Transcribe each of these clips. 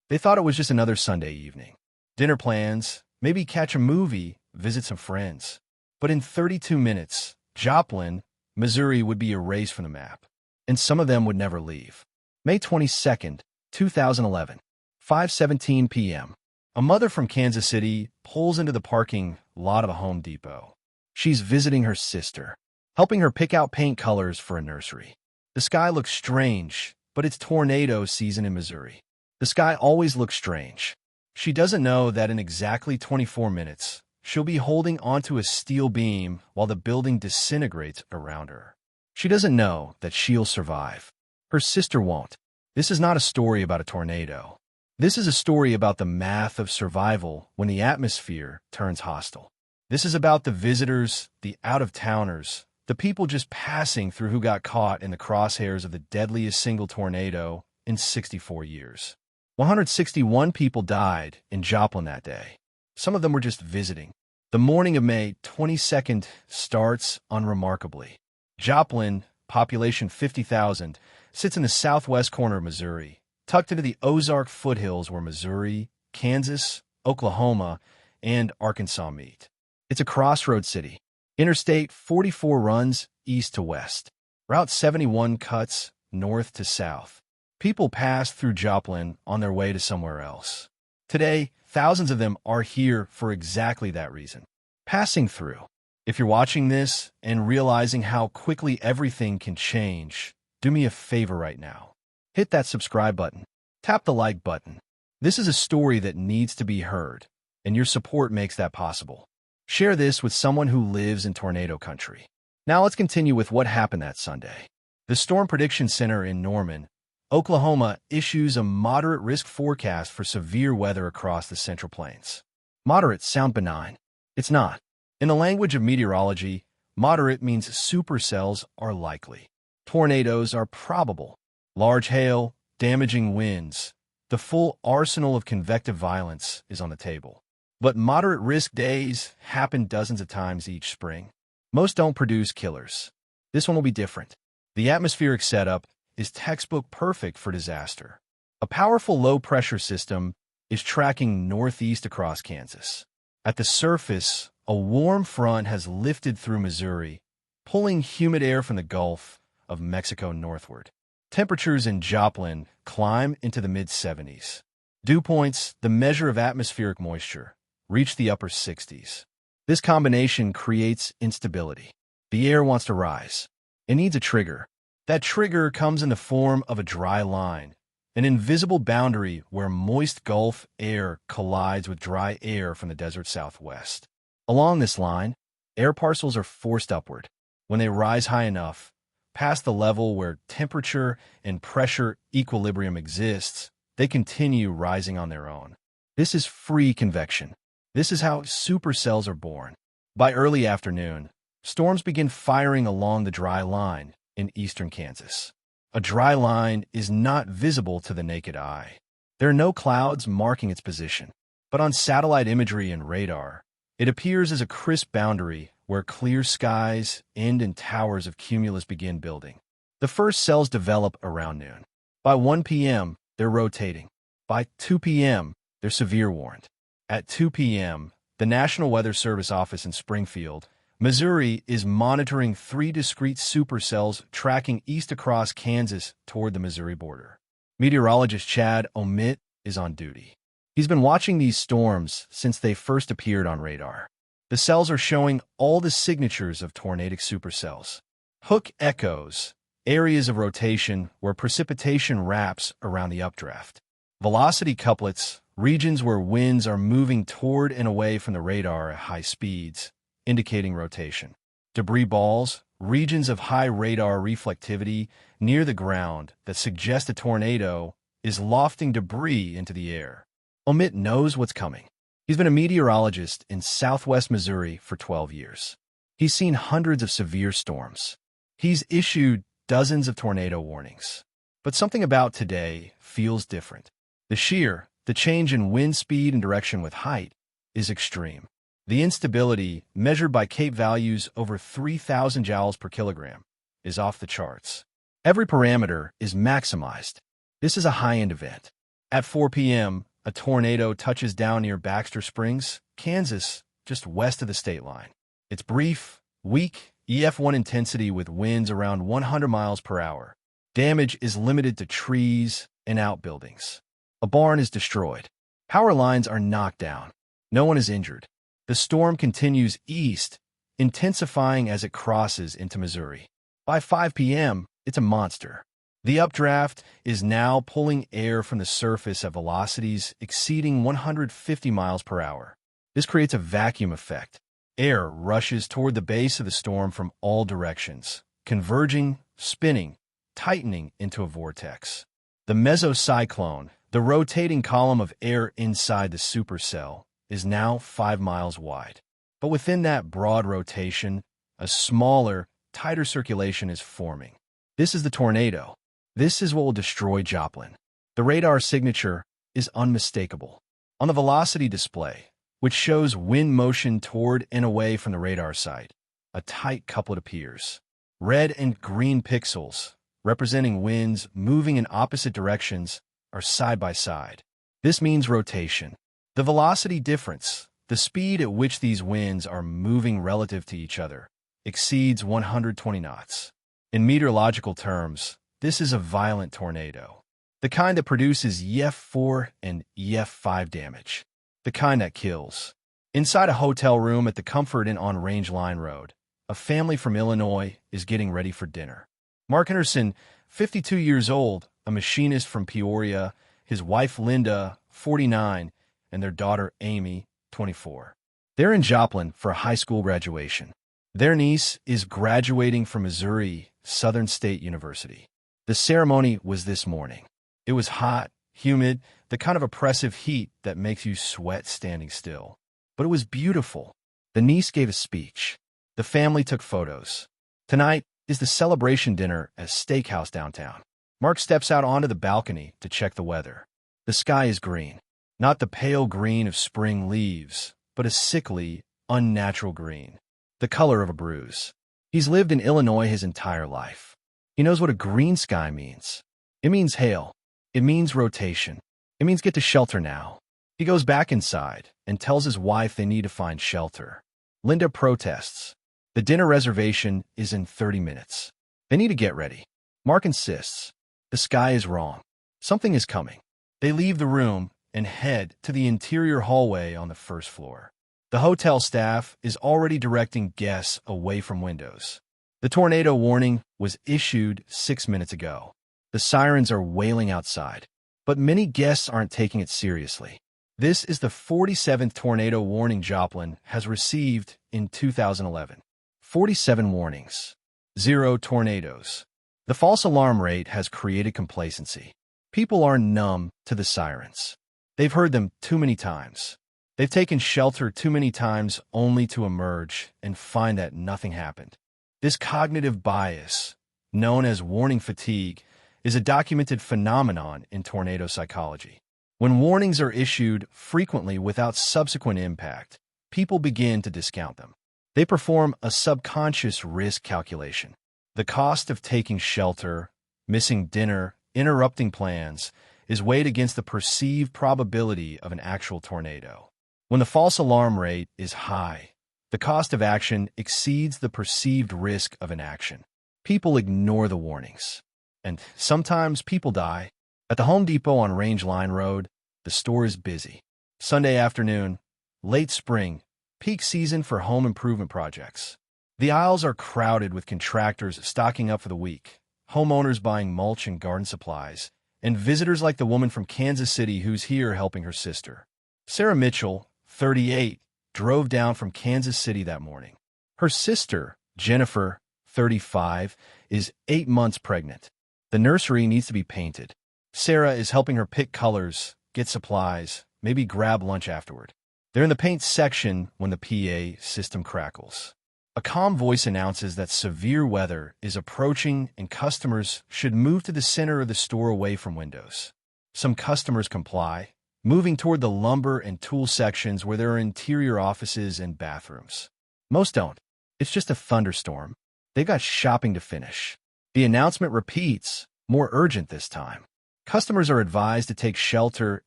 They thought it was just another Sunday evening. Dinner plans, maybe catch a movie, visit some friends. But in 32 minutes, Joplin, Missouri would be erased from the map, and some of them would never leave. May 22nd, 2011, 5:17 p.m. A mother from Kansas City pulls into the parking lot of a Home Depot. She's visiting her sister, helping her pick out paint colors for a nursery. The sky looks strange, but it's tornado season in Missouri. The sky always looks strange. She doesn't know that in exactly 24 minutes, she'll be holding onto a steel beam while the building disintegrates around her. She doesn't know that she'll survive. Her sister won't. This is not a story about a tornado. This is a story about the math of survival when the atmosphere turns hostile. This is about the visitors, the out-of-towners, the people just passing through who got caught in the crosshairs of the deadliest single tornado in 64 years. 161 people died in Joplin that day. Some of them were just visiting. The morning of May 22nd starts unremarkably. Joplin, population 50,000, sits in the southwest corner of Missouri, tucked into the Ozark foothills where Missouri, Kansas, Oklahoma, and Arkansas meet. It's a crossroad city. Interstate 44 runs east to west. Route 71 cuts north to south. People pass through Joplin on their way to somewhere else. Today, thousands of them are here for exactly that reason. Passing through. If you're watching this and realizing how quickly everything can change, do me a favor right now. Hit that subscribe button. Tap the like button. This is a story that needs to be heard, and your support makes that possible. Share this with someone who lives in tornado country. Now let's continue with what happened that Sunday. The Storm Prediction Center in Norman, Oklahoma, issues a moderate risk forecast for severe weather across the Central Plains. Moderate sound benign. It's not. In the language of meteorology, moderate means supercells are likely. Tornadoes are probable. Large hail, damaging winds. The full arsenal of convective violence is on the table. But moderate risk days happen dozens of times each spring. Most don't produce killers. This one will be different. The atmospheric setup is textbook perfect for disaster. A powerful low-pressure system is tracking northeast across Kansas. At the surface, a warm front has lifted through Missouri, pulling humid air from the Gulf of Mexico northward. Temperatures in Joplin climb into the mid-70s. Dew points, the measure of atmospheric moisture, reach the upper 60s. This combination creates instability. The air wants to rise. It needs a trigger. That trigger comes in the form of a dry line, an invisible boundary where moist Gulf air collides with dry air from the desert southwest. Along this line, air parcels are forced upward. When they rise high enough, past the level where temperature and pressure equilibrium exists, they continue rising on their own. This is free convection. This is how supercells are born. By early afternoon, storms begin firing along the dry line in eastern Kansas. A dry line is not visible to the naked eye. There are no clouds marking its position, but on satellite imagery and radar, it appears as a crisp boundary where clear skies end and towers of cumulus begin building. The first cells develop around noon. By 1 p.m., they're rotating. By 2 p.m., they're severe warned. At 2 p.m., the National Weather Service office in Springfield, Missouri, is monitoring 3 discrete supercells tracking east across Kansas toward the Missouri border. Meteorologist Chad Omit is on duty. He's been watching these storms since they first appeared on radar. The cells are showing all the signatures of tornadic supercells. Hook echoes, areas of rotation where precipitation wraps around the updraft. Velocity couplets, regions where winds are moving toward and away from the radar at high speeds, indicating rotation. Debris balls, regions of high radar reflectivity near the ground that suggest a tornado is lofting debris into the air. Omit knows what's coming. He's been a meteorologist in southwest Missouri for 12 years. He's seen hundreds of severe storms. He's issued dozens of tornado warnings. But something about today feels different. The change in wind speed and direction with height, is extreme. The instability, measured by Cape values over 3,000 joules per kilogram, is off the charts. Every parameter is maximized. This is a high-end event. At 4 p.m., a tornado touches down near Baxter Springs, Kansas, just west of the state line. It's brief, weak, EF1 intensity with winds around 100 miles per hour. Damage is limited to trees and outbuildings. A barn is destroyed. Power lines are knocked down. No one is injured. The storm continues east, intensifying as it crosses into Missouri. By 5 p.m., it's a monster. The updraft is now pulling air from the surface at velocities exceeding 150 miles per hour. This creates a vacuum effect. Air rushes toward the base of the storm from all directions, converging, spinning, tightening into a vortex. The mesocyclone, the rotating column of air inside the supercell, is now 5 miles wide. But within that broad rotation, a smaller, tighter circulation is forming. This is the tornado. This is what will destroy Joplin. The radar signature is unmistakable. On the velocity display, which shows wind motion toward and away from the radar site, a tight couplet appears. Red and green pixels, representing winds moving in opposite directions, are side by side. This means rotation. The velocity difference, the speed at which these winds are moving relative to each other, exceeds 120 knots. In meteorological terms, this is a violent tornado. The kind that produces EF4 and EF5 damage. The kind that kills. Inside a hotel room at the Comfort Inn on Range Line Road, a family from Illinois is getting ready for dinner. Mark Henderson, 52 years old, a machinist from Peoria, his wife Linda, 49, and their daughter Amy, 24. They're in Joplin for a high school graduation. Their niece is graduating from Missouri Southern State University. The ceremony was this morning. It was hot, humid, the kind of oppressive heat that makes you sweat standing still. But it was beautiful. The niece gave a speech. The family took photos. Tonight is the celebration dinner at Steakhouse downtown. Mark steps out onto the balcony to check the weather. The sky is green. Not the pale green of spring leaves, but a sickly, unnatural green. The color of a bruise. He's lived in Illinois his entire life. He knows what a green sky means. It means hail. It means rotation. It means get to shelter now. He goes back inside and tells his wife they need to find shelter. Linda protests. The dinner reservation is in 30 minutes. They need to get ready. Mark insists. The sky is wrong. Something is coming. They leave the room and head to the interior hallway on the first floor. The hotel staff is already directing guests away from windows. The tornado warning was issued 6 minutes ago. The sirens are wailing outside, but many guests aren't taking it seriously. This is the 47th tornado warning Joplin has received in 2011. 47 warnings. 0 tornadoes. The false alarm rate has created complacency. People are numb to the sirens. They've heard them too many times. They've taken shelter too many times only to emerge and find that nothing happened. This cognitive bias, known as warning fatigue, is a documented phenomenon in tornado psychology. When warnings are issued frequently without subsequent impact, people begin to discount them. They perform a subconscious risk calculation. The cost of taking shelter, missing dinner, interrupting plans, is weighed against the perceived probability of an actual tornado. When the false alarm rate is high, the cost of action exceeds the perceived risk of inaction. People ignore the warnings. And sometimes people die. At the Home Depot on Range Line Road, the store is busy. Sunday afternoon, late spring, peak season for home improvement projects. The aisles are crowded with contractors stocking up for the week, homeowners buying mulch and garden supplies, and visitors like the woman from Kansas City who's here helping her sister. Sarah Mitchell, 38, drove down from Kansas City that morning. Her sister, Jennifer, 35, is 8 months pregnant. The nursery needs to be painted. Sarah is helping her pick colors, get supplies, maybe grab lunch afterward. They're in the paint section when the PA system crackles. A calm voice announces that severe weather is approaching and customers should move to the center of the store away from windows. Some customers comply, moving toward the lumber and tool sections where there are interior offices and bathrooms. Most don't. It's just a thunderstorm. They've got shopping to finish. The announcement repeats, more urgent this time. Customers are advised to take shelter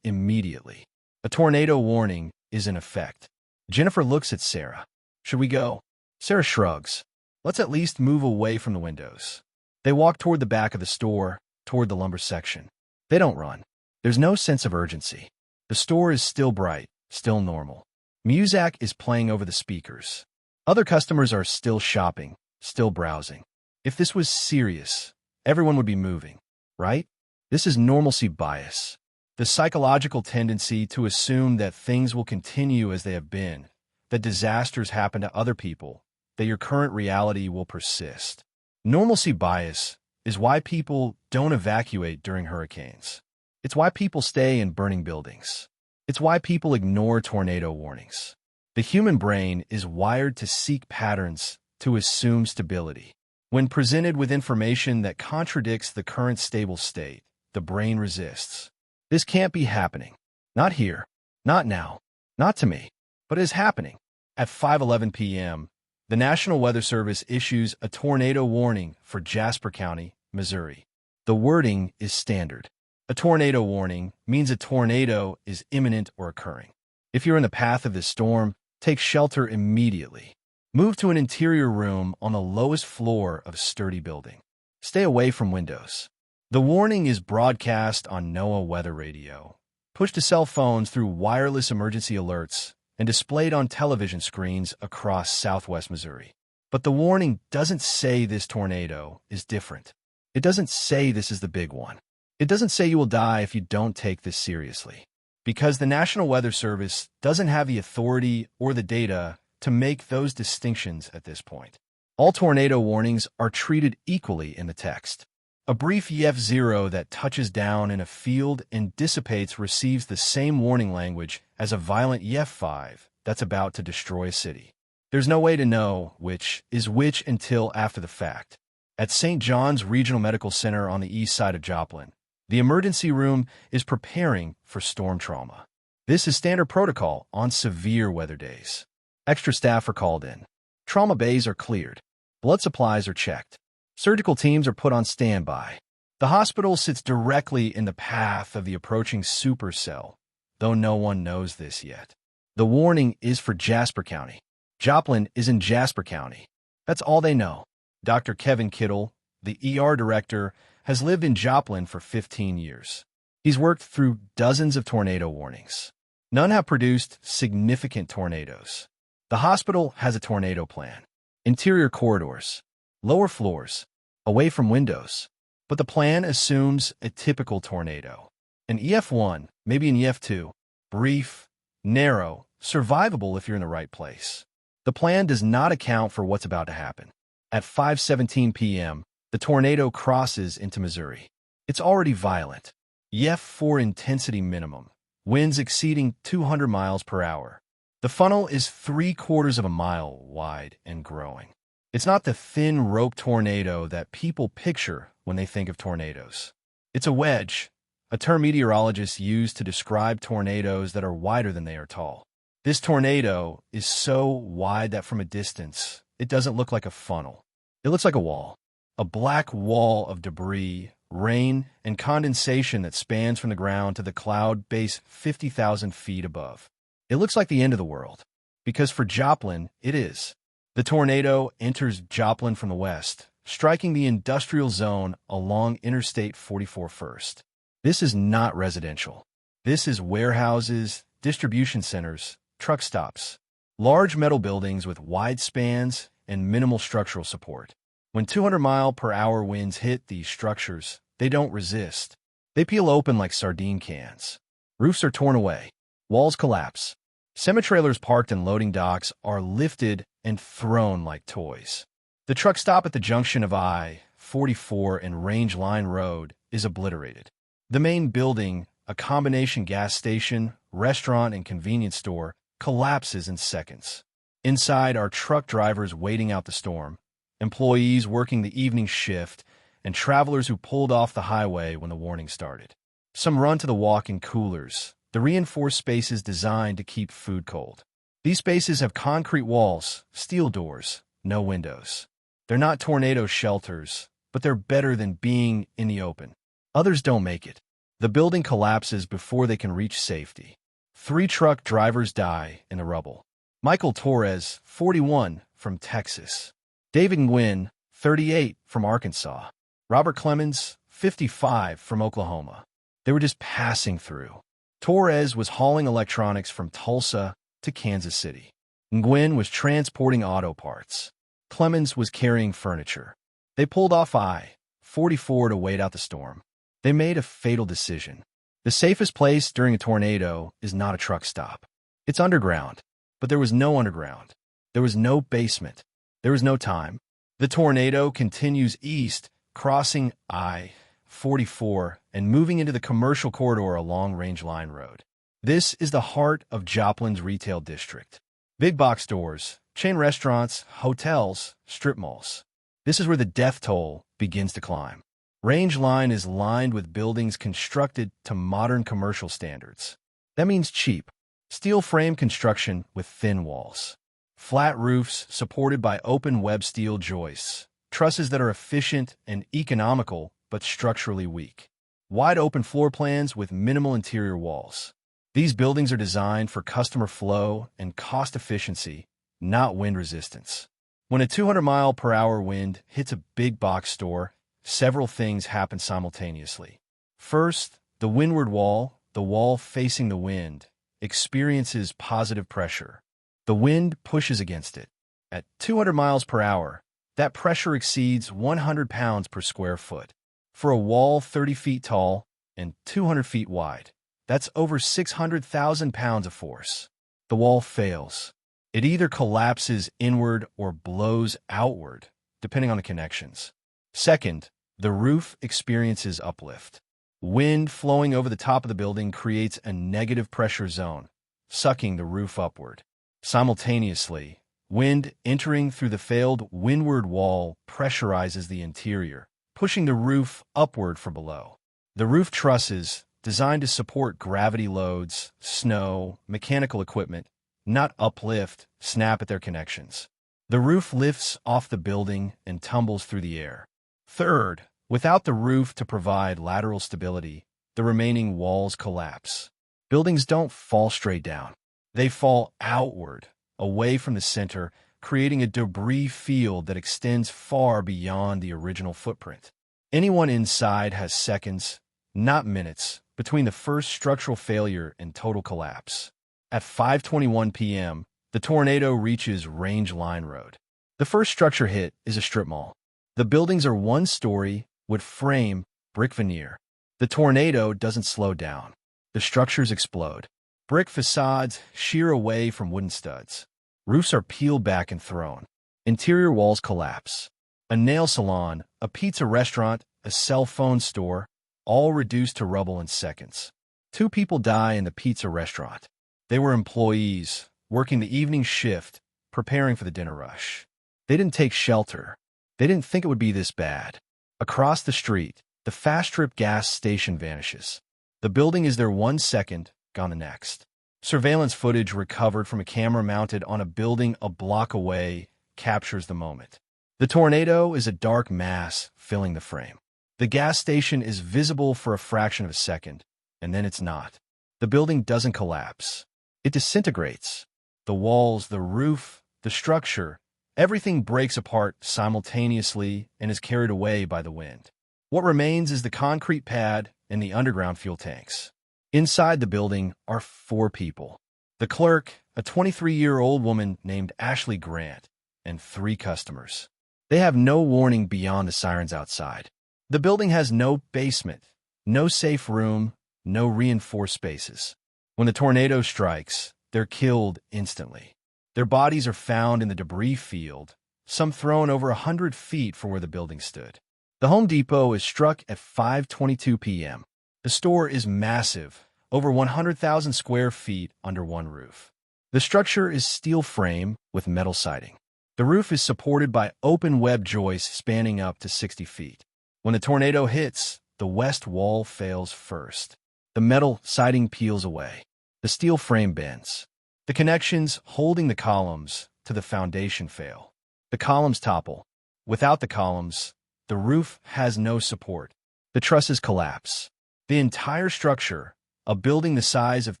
immediately. A tornado warning is in effect. Jennifer looks at Sarah. Should we go? Sarah shrugs. Let's at least move away from the windows. They walk toward the back of the store, toward the lumber section. They don't run. There's no sense of urgency. The store is still bright, still normal. Muzak is playing over the speakers. Other customers are still shopping, still browsing. If this was serious, everyone would be moving, right? This is normalcy bias, the psychological tendency to assume that things will continue as they have been, that disasters happen to other people, that your current reality will persist. Normalcy bias is why people don't evacuate during hurricanes. It's why people stay in burning buildings. It's why people ignore tornado warnings. The human brain is wired to seek patterns, to assume stability. When presented with information that contradicts the current stable state, the brain resists. This can't be happening. Not here. Not now. Not to me. But it is happening. At 5:11 p.m., the National Weather Service issues a tornado warning for Jasper County, Missouri. The wording is standard. A tornado warning means a tornado is imminent or occurring. If you're in the path of this storm, take shelter immediately. Move to an interior room on the lowest floor of a sturdy building. Stay away from windows. The warning is broadcast on NOAA weather radio, pushed to cell phones through wireless emergency alerts, and displayed on television screens across southwest Missouri. But the warning doesn't say this tornado is different. It doesn't say this is the big one. It doesn't say you will die if you don't take this seriously. Because the National Weather Service doesn't have the authority or the data to make those distinctions at this point. All tornado warnings are treated equally in the text. A brief EF0 that touches down in a field and dissipates receives the same warning language as a violent EF5 that's about to destroy a city. There's no way to know which is which until after the fact. At St. John's Regional Medical Center on the east side of Joplin, the emergency room is preparing for storm trauma. This is standard protocol on severe weather days. Extra staff are called in. Trauma bays are cleared. Blood supplies are checked. Surgical teams are put on standby. The hospital sits directly in the path of the approaching supercell, though no one knows this yet. The warning is for Jasper County. Joplin is in Jasper County. That's all they know. Dr. Kevin Kittle, the ER director, has lived in Joplin for 15 years. He's worked through dozens of tornado warnings. None have produced significant tornadoes. The hospital has a tornado plan. Interior corridors, lower floors, away from windows. But the plan assumes a typical tornado. An EF1, maybe an EF2, brief, narrow, survivable if you're in the right place. The plan does not account for what's about to happen. At 5:17 p.m., the tornado crosses into Missouri. It's already violent. EF4 intensity minimum, winds exceeding 200 miles per hour. The funnel is 3/4 of a mile wide and growing. It's not the thin rope tornado that people picture when they think of tornadoes. It's a wedge, a term meteorologists use to describe tornadoes that are wider than they are tall. This tornado is so wide that from a distance, it doesn't look like a funnel. It looks like a wall. A black wall of debris, rain, and condensation that spans from the ground to the cloud base 50,000 feet above. It looks like the end of the world, because for Joplin, it is. The tornado enters Joplin from the west, striking the industrial zone along Interstate 44 first. This is not residential. This is warehouses, distribution centers, truck stops, large metal buildings with wide spans and minimal structural support. When 200-mile-per-hour winds hit these structures, they don't resist. They peel open like sardine cans. Roofs are torn away. Walls collapse. Semi-trailers parked in loading docks are lifted and thrown like toys. The truck stop at the junction of I-44 and Range Line Road is obliterated. The main building, a combination gas station, restaurant, and convenience store, collapses in seconds. Inside are truck drivers waiting out the storm, employees working the evening shift, and travelers who pulled off the highway when the warning started. Some run to the walk-in coolers, the reinforced spaces designed to keep food cold. These spaces have concrete walls, steel doors, no windows. They're not tornado shelters, but they're better than being in the open. Others don't make it. The building collapses before they can reach safety. 3 truck drivers die in the rubble. Michael Torres, 41, from Texas. David Nguyen, 38, from Arkansas. Robert Clemens, 55, from Oklahoma. They were just passing through. Torres was hauling electronics from Tulsa to Kansas City. Nguyen was transporting auto parts. Clemens was carrying furniture. They pulled off I-44 to wait out the storm. They made a fatal decision. The safest place during a tornado is not a truck stop. It's underground. But there was no underground. There was no basement. There was no time. The tornado continues east, crossing I-44 and moving into the commercial corridor along Range Line Road. This is the heart of Joplin's retail district. Big box stores, chain restaurants, hotels, strip malls. This is where the death toll begins to climb. Range Line is lined with buildings constructed to modern commercial standards. That means cheap, steel frame construction with thin walls. Flat roofs supported by open web steel joists. Trusses that are efficient and economical but structurally weak. Wide open floor plans with minimal interior walls. These buildings are designed for customer flow and cost efficiency, not wind resistance. When a 200-mile-per-hour wind hits a big box store, several things happen simultaneously. First, the windward wall, the wall facing the wind, experiences positive pressure. The wind pushes against it. At 200 miles per hour, that pressure exceeds 100 pounds per square foot. For a wall 30 feet tall and 200 feet wide, that's over 600,000 pounds of force. The wall fails. It either collapses inward or blows outward, depending on the connections. Second, the roof experiences uplift. Wind flowing over the top of the building creates a negative pressure zone, sucking the roof upward. Simultaneously, wind entering through the failed windward wall pressurizes the interior, pushing the roof upward from below. The roof trusses, designed to support gravity loads, snow, mechanical equipment, not uplift, snap at their connections. The roof lifts off the building and tumbles through the air. Third, without the roof to provide lateral stability, the remaining walls collapse. Buildings don't fall straight down. They fall outward, away from the center, creating a debris field that extends far beyond the original footprint. Anyone inside has seconds, not minutes, between the first structural failure and total collapse. At 5:21 p.m., the tornado reaches Range Line Road. The first structure hit is a strip mall. The buildings are one-story, wood frame, brick veneer. The tornado doesn't slow down. The structures explode. Brick facades shear away from wooden studs. Roofs are peeled back and thrown. Interior walls collapse. A nail salon, a pizza restaurant, a cell phone store, all reduced to rubble in seconds. 2 people die in the pizza restaurant. They were employees, working the evening shift, preparing for the dinner rush. They didn't take shelter. They didn't think it would be this bad. Across the street, the Fast Trip gas station vanishes. The building is there 1 second, gone the next. Surveillance footage recovered from a camera mounted on a building a block away captures the moment. The tornado is a dark mass filling the frame. The gas station is visible for a fraction of a second, and then it's not. The building doesn't collapse. It disintegrates. The walls, the roof, the structure, everything breaks apart simultaneously and is carried away by the wind. What remains is the concrete pad and the underground fuel tanks. Inside the building are 4 people. The clerk, a 23-year-old woman named Ashley Grant, and 3 customers. They have no warning beyond the sirens outside. The building has no basement, no safe room, no reinforced spaces. When the tornado strikes, they're killed instantly. Their bodies are found in the debris field, some thrown over 100 feet from where the building stood. The Home Depot is struck at 5:22 p.m. The store is massive, over 100,000 square feet under one roof. The structure is steel frame with metal siding. The roof is supported by open web joists spanning up to 60 feet. When the tornado hits, the west wall fails first. The metal siding peels away. The steel frame bends. The connections holding the columns to the foundation fail. The columns topple. Without the columns, the roof has no support. The trusses collapse. The entire structure, a building the size of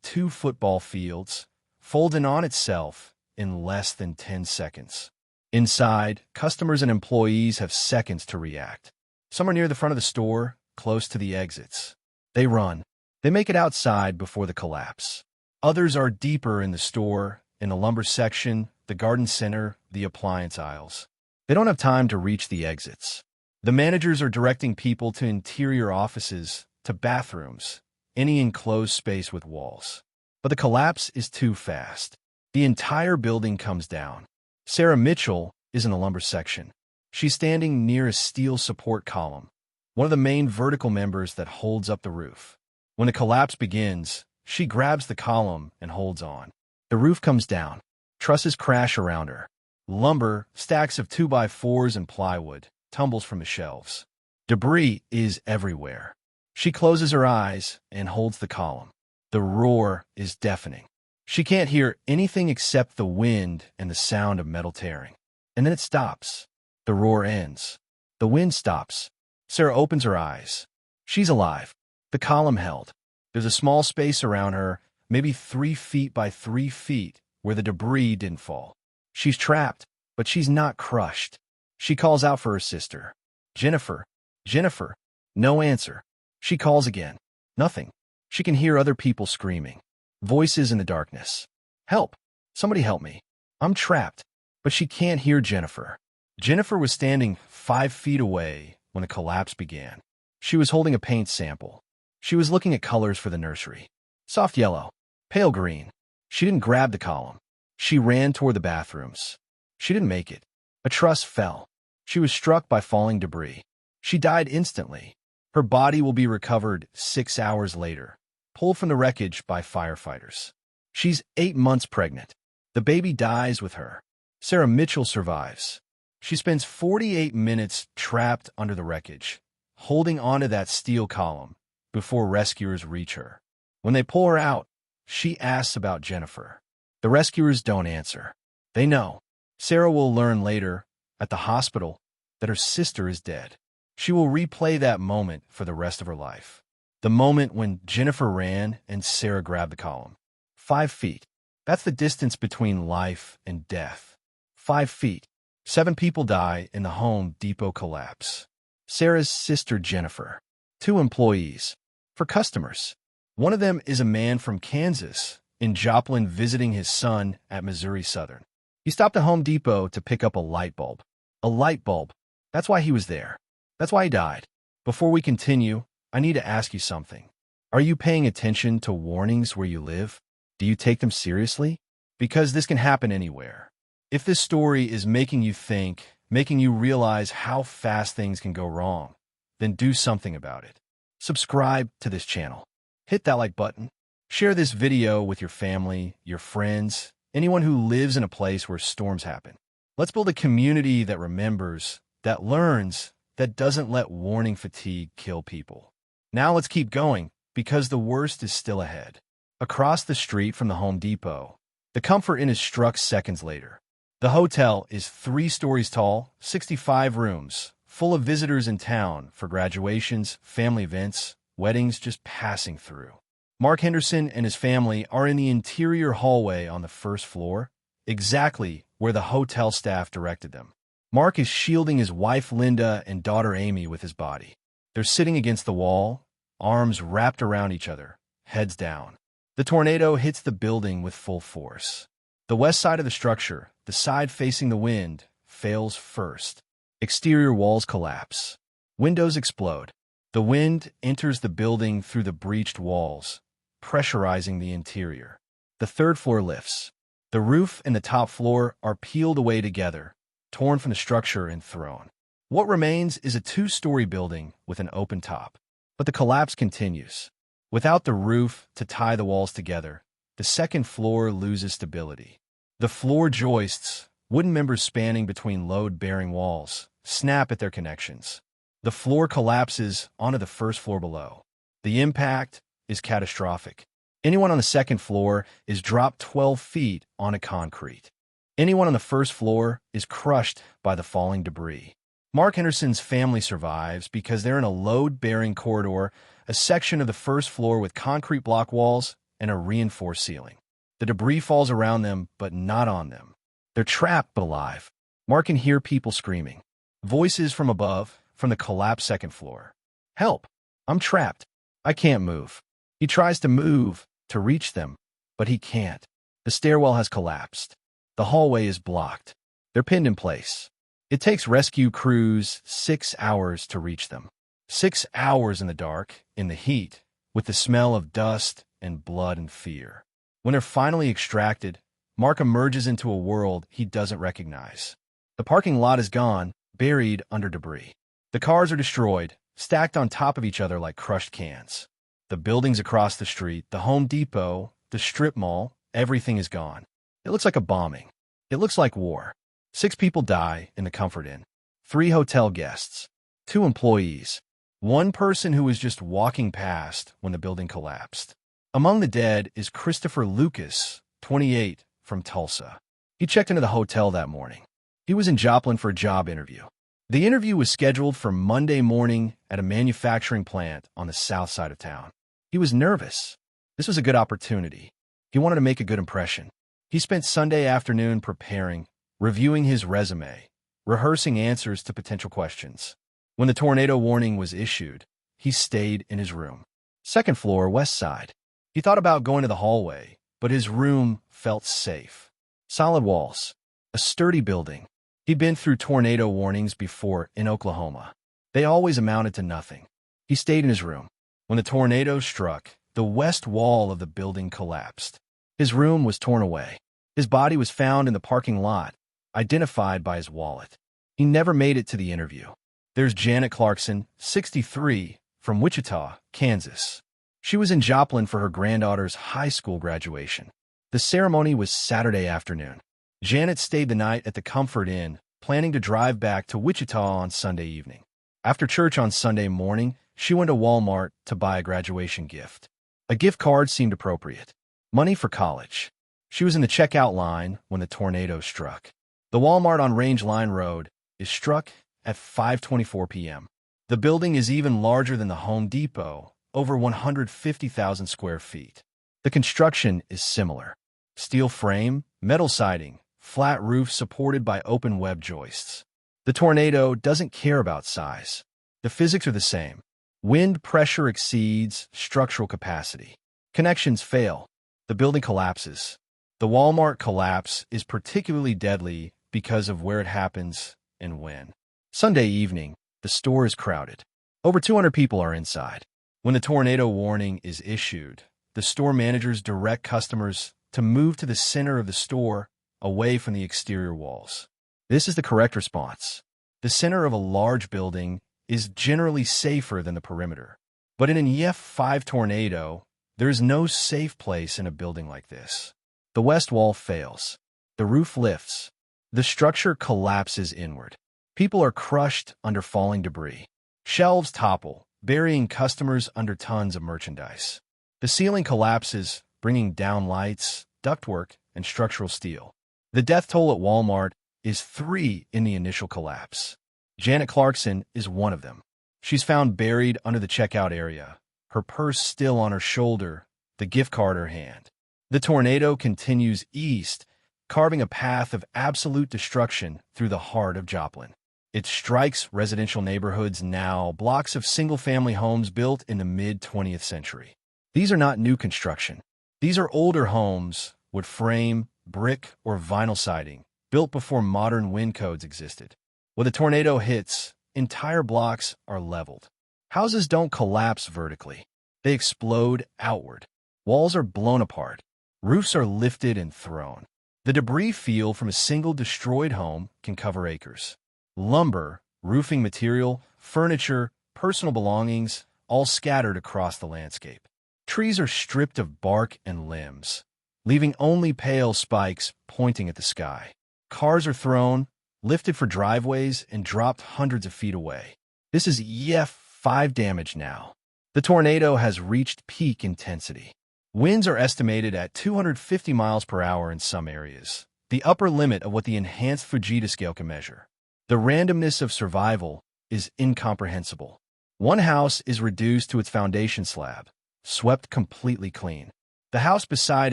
2 football fields, folds in on itself in less than 10 seconds. Inside, customers and employees have seconds to react. Some are near the front of the store, close to the exits. They run. They make it outside before the collapse. Others are deeper in the store, in the lumber section, the garden center, the appliance aisles. They don't have time to reach the exits. The managers are directing people to interior offices, to bathrooms, any enclosed space with walls. But the collapse is too fast. The entire building comes down. Sarah Mitchell is in the lumber section. She's standing near a steel support column, one of the main vertical members that holds up the roof. When the collapse begins, she grabs the column and holds on. The roof comes down. Trusses crash around her. Lumber, stacks of 2x4s and plywood, tumbles from the shelves. Debris is everywhere. She closes her eyes and holds the column. The roar is deafening. She can't hear anything except the wind and the sound of metal tearing. And then it stops. The roar ends. The wind stops. Sarah opens her eyes. She's alive. The column held. There's a small space around her, maybe 3 feet by 3 feet, where the debris didn't fall. She's trapped, but she's not crushed. She calls out for her sister. Jennifer. Jennifer. No answer. She calls again. Nothing. She can hear other people screaming. Voices in the darkness. Help. Somebody help me. I'm trapped. But she can't hear Jennifer. Jennifer was standing 5 feet away when the collapse began. She was holding a paint sample. She was looking at colors for the nursery. Soft yellow. Pale green. She didn't grab the column. She ran toward the bathrooms. She didn't make it. A truss fell. She was struck by falling debris. She died instantly. Her body will be recovered 6 hours later, pulled from the wreckage by firefighters. She's 8 months pregnant. The baby dies with her. Sarah Mitchell survives. She spends 48 minutes trapped under the wreckage, holding onto that steel column before rescuers reach her. When they pull her out, she asks about Jennifer. The rescuers don't answer. They know. Sarah will learn later, at the hospital, that her sister is dead. She will replay that moment for the rest of her life. The moment when Jennifer ran and Sarah grabbed the column. 5 feet. That's the distance between life and death. 5 feet. 7 people die in the Home Depot collapse. Sarah's sister Jennifer. 2 employees. For customers. One of them is a man from Kansas, in Joplin visiting his son at Missouri Southern. He stopped at Home Depot to pick up a light bulb. A light bulb. That's why he was there. That's why he died. Before we continue, I need to ask you something. Are you paying attention to warnings where you live? Do you take them seriously? Because this can happen anywhere. If this story is making you think, making you realize how fast things can go wrong, then do something about it. Subscribe to this channel. Hit that like button. Share this video with your family, your friends, anyone who lives in a place where storms happen. Let's build a community that remembers, that learns, that doesn't let warning fatigue kill people. Now let's keep going, because the worst is still ahead. Across the street from the Home Depot, the Comfort Inn is struck seconds later. The hotel is 3 stories tall, 65 rooms, full of visitors in town for graduations, family events, weddings just passing through. Mark Henderson and his family are in the interior hallway on the 1st floor, exactly where the hotel staff directed them. Mark is shielding his wife Linda and daughter Amy with his body. They're sitting against the wall, arms wrapped around each other, heads down. The tornado hits the building with full force. The west side of the structure, the side facing the wind, fails first. Exterior walls collapse. Windows explode. The wind enters the building through the breached walls, pressurizing the interior. The 3rd floor lifts. The roof and the top floor are peeled away together, torn from the structure and thrown. What remains is a 2-story building with an open top. But the collapse continues. Without the roof to tie the walls together, the 2nd floor loses stability. The floor joists, wooden members spanning between load-bearing walls, snap at their connections. The floor collapses onto the 1st floor below. The impact is catastrophic. Anyone on the 2nd floor is dropped 12 feet onto concrete. Anyone on the 1st floor is crushed by the falling debris. Mark Henderson's family survives because they're in a load-bearing corridor a section of the first floor with concrete block walls and a reinforced ceiling. The debris falls around them, but not on them. They're trapped but alive. Mark can hear people screaming. Voices from above, from the collapsed second floor. Help! I'm trapped. I can't move. He tries to move, to reach them, but he can't. The stairwell has collapsed. The hallway is blocked. They're pinned in place. It takes rescue crews 6 hours to reach them. 6 hours in the dark, in the heat, with the smell of dust and blood and fear. When they're finally extracted, Mark emerges into a world he doesn't recognize. The parking lot is gone, buried under debris. The cars are destroyed, stacked on top of each other like crushed cans. The buildings across the street, the Home Depot, the strip mall, everything is gone. It looks like a bombing. It looks like war. 6 people die in the Comfort Inn. 3 hotel guests. 2 employees. 1 person who was just walking past when the building collapsed. Among the dead is Christopher Lucas, 28, from Tulsa. He checked into the hotel that morning. He was in Joplin for a job interview. The interview was scheduled for Monday morning at a manufacturing plant on the south side of town. He was nervous. This was a good opportunity. He wanted to make a good impression. He spent Sunday afternoon preparing, reviewing his resume, rehearsing answers to potential questions. When the tornado warning was issued, he stayed in his room. Second floor, west side. He thought about going to the hallway, but his room felt safe. Solid walls. A sturdy building. He'd been through tornado warnings before in Oklahoma. They always amounted to nothing. He stayed in his room. When the tornado struck, the west wall of the building collapsed. His room was torn away. His body was found in the parking lot, identified by his wallet. He never made it to the interview. There's Janet Clarkson, 63, from Wichita, Kansas. She was in Joplin for her granddaughter's high school graduation. The ceremony was Saturday afternoon. Janet stayed the night at the Comfort Inn, planning to drive back to Wichita on Sunday evening. After church on Sunday morning, she went to Walmart to buy a graduation gift. A gift card seemed appropriate. Money for college. She was in the checkout line when the tornado struck. The Walmart on Range Line Road is struck at 5:24 p.m. The building is even larger than the Home Depot, over 150,000 square feet. The construction is similar. Steel frame, metal siding, flat roof supported by open web joists. The tornado doesn't care about size. The physics are the same. Wind pressure exceeds structural capacity. Connections fail. The building collapses. The Walmart collapse is particularly deadly because of where it happens and when. Sunday evening, the store is crowded. Over 200 people are inside. When the tornado warning is issued, the store managers direct customers to move to the center of the store, away from the exterior walls. This is the correct response. The center of a large building is generally safer than the perimeter. But in an EF5 tornado, there is no safe place in a building like this. The west wall fails. The roof lifts. The structure collapses inward. People are crushed under falling debris. Shelves topple, burying customers under tons of merchandise. The ceiling collapses, bringing down lights, ductwork, and structural steel. The death toll at Walmart is 3 in the initial collapse. Janet Clarkson is one of them. She's found buried under the checkout area, her purse still on her shoulder, the gift card in her hand. The tornado continues east, carving a path of absolute destruction through the heart of Joplin. It strikes residential neighborhoods now, blocks of single-family homes built in the mid-20th century. These are not new construction. These are older homes with frame, brick, or vinyl siding, built before modern wind codes existed. When the tornado hits, entire blocks are leveled. Houses don't collapse vertically. They explode outward. Walls are blown apart. Roofs are lifted and thrown. The debris field from a single destroyed home can cover acres. Lumber, roofing material, furniture, personal belongings, all scattered across the landscape. Trees are stripped of bark and limbs, leaving only pale spikes pointing at the sky. Cars are thrown, lifted for driveways, and dropped hundreds of feet away. This is EF5 damage now. The tornado has reached peak intensity. Winds are estimated at 250 miles per hour in some areas, the upper limit of what the enhanced Fujita scale can measure. The randomness of survival is incomprehensible. One house is reduced to its foundation slab, swept completely clean. The house beside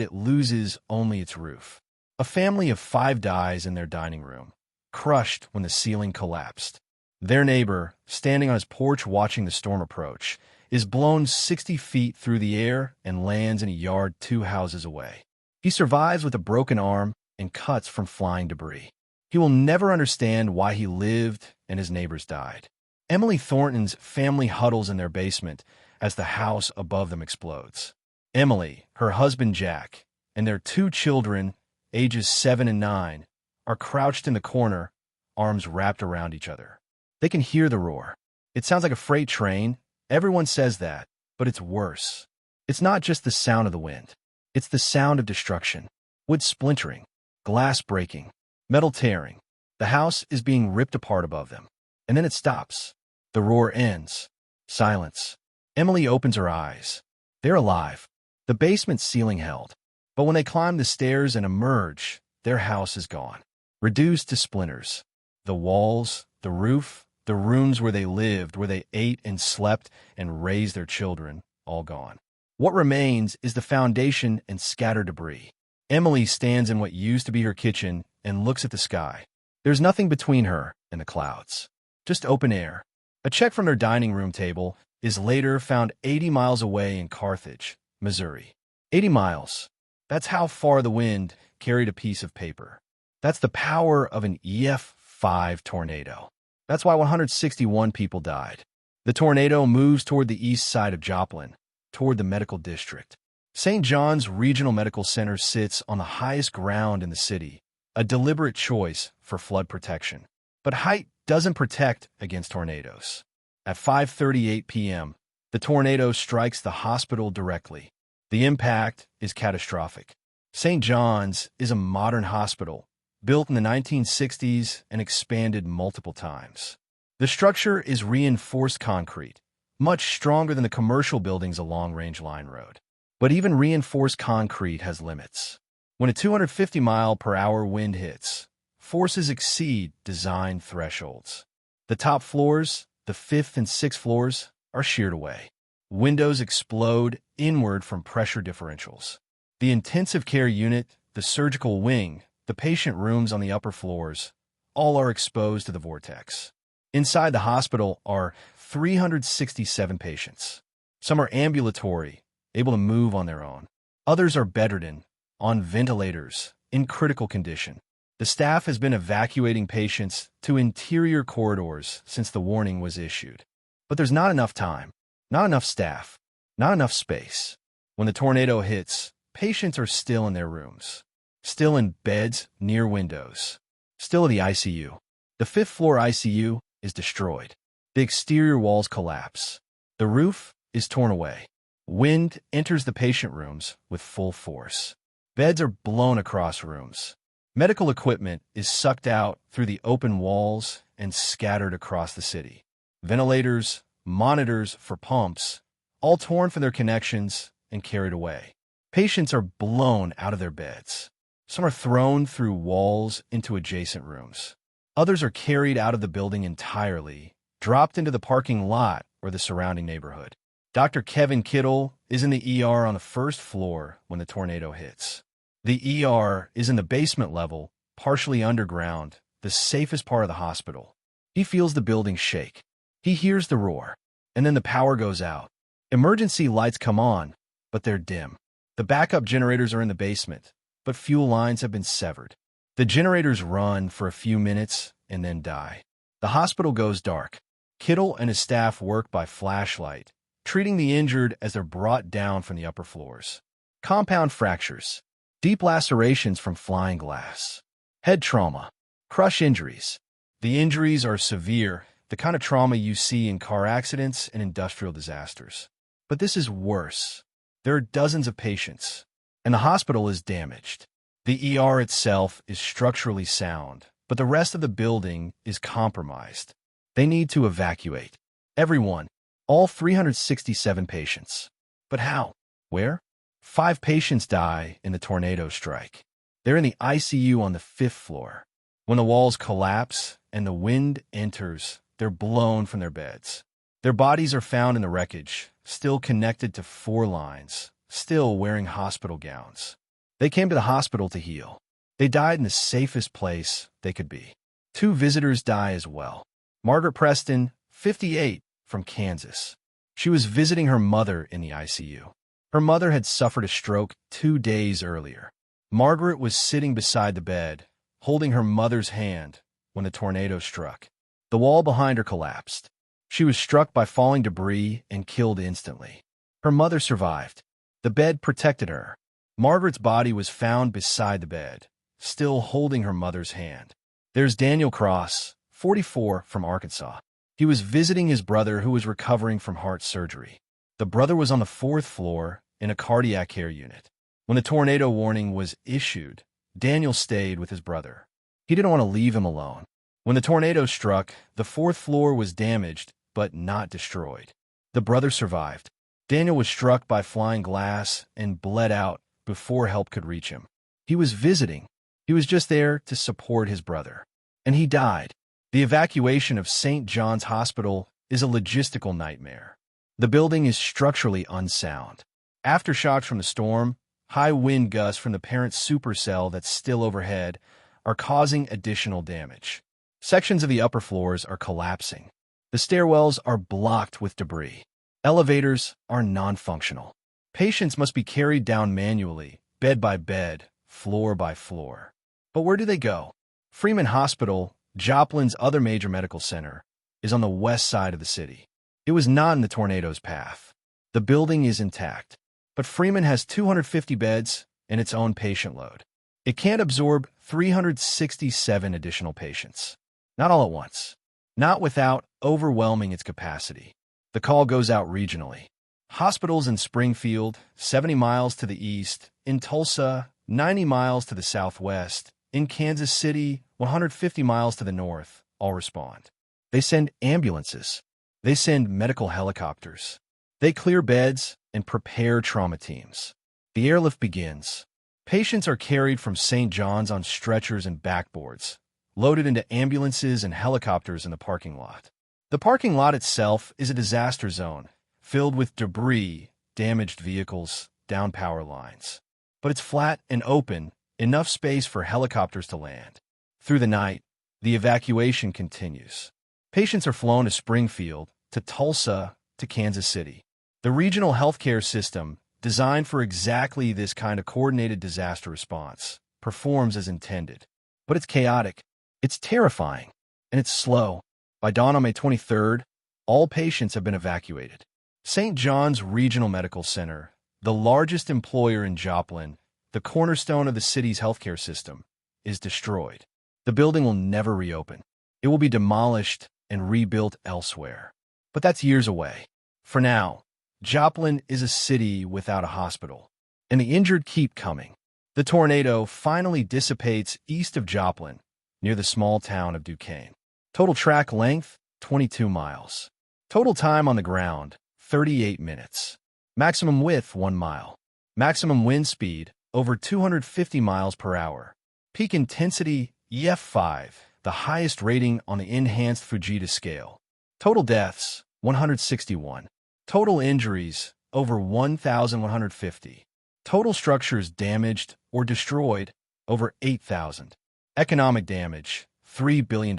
it loses only its roof. A family of 5 dies in their dining room, crushed when the ceiling collapsed. Their neighbor, standing on his porch watching the storm approach, is blown 60 feet through the air and lands in a yard 2 houses away. He survives with a broken arm and cuts from flying debris. He will never understand why he lived and his neighbors died. Emily Thornton's family huddles in their basement as the house above them explodes. Emily, her husband Jack, and their 2 children, ages 7 and 9, are crouched in the corner, arms wrapped around each other. They can hear the roar. It sounds like a freight train. Everyone says that, but it's worse. It's not just the sound of the wind. It's the sound of destruction. Wood splintering, glass breaking, metal tearing. The house is being ripped apart above them. And then it stops. The roar ends. Silence. Emily opens her eyes. They're alive. The basement ceiling held. But when they climb the stairs and emerge, their house is gone. Reduced to splinters. The walls, the roof, the rooms where they lived, where they ate and slept and raised their children, all gone. What remains is the foundation and scattered debris. Emily stands in what used to be her kitchen and looks at the sky. There's nothing between her and the clouds. Just open air. A check from their dining room table is later found 80 miles away in Carthage, Missouri. 80 miles. That's how far the wind carried a piece of paper. That's the power of an EF5 tornado. That's why 161 people died. The tornado moves toward the east side of Joplin, toward the medical district. St. John's Regional Medical Center sits on the highest ground in the city, a deliberate choice for flood protection. But height doesn't protect against tornadoes. At 5:38 p.m., the tornado strikes the hospital directly. The impact is catastrophic. St. John's is a modern hospital, built in the 1960s and expanded multiple times. The structure is reinforced concrete, much stronger than the commercial buildings along Range Line Road. But even reinforced concrete has limits. When a 250-mile-per-hour wind hits, forces exceed design thresholds. The top floors, the 5th and 6th floors, are sheared away. Windows explode inward from pressure differentials. The intensive care unit, the surgical wing, the patient rooms on the upper floors, all are exposed to the vortex. Inside the hospital are 367 patients. Some are ambulatory, able to move on their own. Others are bedridden, on ventilators, in critical condition. The staff has been evacuating patients to interior corridors since the warning was issued. But there's not enough time, not enough staff, not enough space. When the tornado hits, patients are still in their rooms, still in beds near windows, still in the ICU. The 5th floor ICU is destroyed. The exterior walls collapse. The roof is torn away. Wind enters the patient rooms with full force. Beds are blown across rooms. Medical equipment is sucked out through the open walls and scattered across the city. Ventilators, monitors for pumps, all torn from their connections and carried away. Patients are blown out of their beds. Some are thrown through walls into adjacent rooms. Others are carried out of the building entirely, dropped into the parking lot or the surrounding neighborhood. Dr. Kevin Kittle is in the ER on the 1st floor when the tornado hits. The ER is in the basement level, partially underground, the safest part of the hospital. He feels the building shake. He hears the roar, and then the power goes out. Emergency lights come on, but they're dim. The backup generators are in the basement, but fuel lines have been severed. The generators run for a few minutes and then die. The hospital goes dark. Kittle and his staff work by flashlight, treating the injured as they're brought down from the upper floors. Compound fractures, deep lacerations from flying glass, head trauma, crush injuries. The injuries are severe, the kind of trauma you see in car accidents and industrial disasters. But this is worse. There are dozens of patients, and the hospital is damaged. The ER itself is structurally sound, but the rest of the building is compromised. They need to evacuate. Everyone, all 367 patients. But how? Where? 5 patients die in the tornado strike. They're in the ICU on the 5th floor. When the walls collapse and the wind enters, they're blown from their beds. Their bodies are found in the wreckage, still connected to 4 lines, still wearing hospital gowns. They came to the hospital to heal. They died in the safest place they could be. 2 visitors die as well. Margaret Preston, 58, from Kansas. She was visiting her mother in the ICU. Her mother had suffered a stroke 2 days earlier. Margaret was sitting beside the bed, holding her mother's hand, when the tornado struck. The wall behind her collapsed. She was struck by falling debris and killed instantly. Her mother survived. The bed protected her. Margaret's body was found beside the bed, still holding her mother's hand. There's Daniel Cross, 44, from Arkansas. He was visiting his brother who was recovering from heart surgery. The brother was on the 4th floor in a cardiac care unit. When the tornado warning was issued, Daniel stayed with his brother. He didn't want to leave him alone. When the tornado struck, the 4th floor was damaged, but not destroyed. The brother survived. Daniel was struck by flying glass and bled out before help could reach him. He was visiting. He was just there to support his brother. And he died. The evacuation of St. John's Hospital is a logistical nightmare. The building is structurally unsound. Aftershocks from the storm, high wind gusts from the parent supercell that's still overhead, are causing additional damage. Sections of the upper floors are collapsing. The stairwells are blocked with debris. Elevators are non-functional. Patients must be carried down manually, bed by bed, floor by floor. But where do they go? Freeman Hospital, Joplin's other major medical center, is on the west side of the city. It was not in the tornado's path. The building is intact, but Freeman has 250 beds and its own patient load. It can't absorb 367 additional patients. Not all at once. Not without overwhelming its capacity. The call goes out regionally. Hospitals in Springfield, 70 miles to the east, in Tulsa, 90 miles to the southwest, in Kansas City, 150 miles to the north, all respond. They send ambulances. They send medical helicopters. They clear beds and prepare trauma teams. The airlift begins. Patients are carried from St. John's on stretchers and backboards, loaded into ambulances and helicopters in the parking lot. The parking lot itself is a disaster zone, filled with debris, damaged vehicles, down power lines. But it's flat and open, enough space for helicopters to land. Through the night, the evacuation continues. Patients are flown to Springfield, to Tulsa, to Kansas City. The regional healthcare system, designed for exactly this kind of coordinated disaster response, performs as intended. But it's chaotic, it's terrifying, and it's slow. By dawn on May 23rd, all patients have been evacuated. St. John's Regional Medical Center, the largest employer in Joplin, the cornerstone of the city's healthcare system, is destroyed. The building will never reopen. It will be demolished and rebuilt elsewhere. But that's years away. For now, Joplin is a city without a hospital, and the injured keep coming. The tornado finally dissipates east of Joplin, near the small town of Duquesne. Total track length, 22 miles. Total time on the ground, 38 minutes. Maximum width, 1 mile. Maximum wind speed, over 250 miles per hour. Peak intensity, EF5, the highest rating on the enhanced Fujita scale. Total deaths, 161. Total injuries, over 1,150. Total structures damaged or destroyed, over 8,000. Economic damage, $3 billion.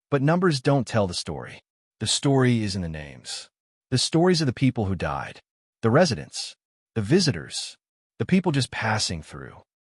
But numbers don't tell the story. The story is in the names. The stories of the people who died. The residents. The visitors. The people just passing through.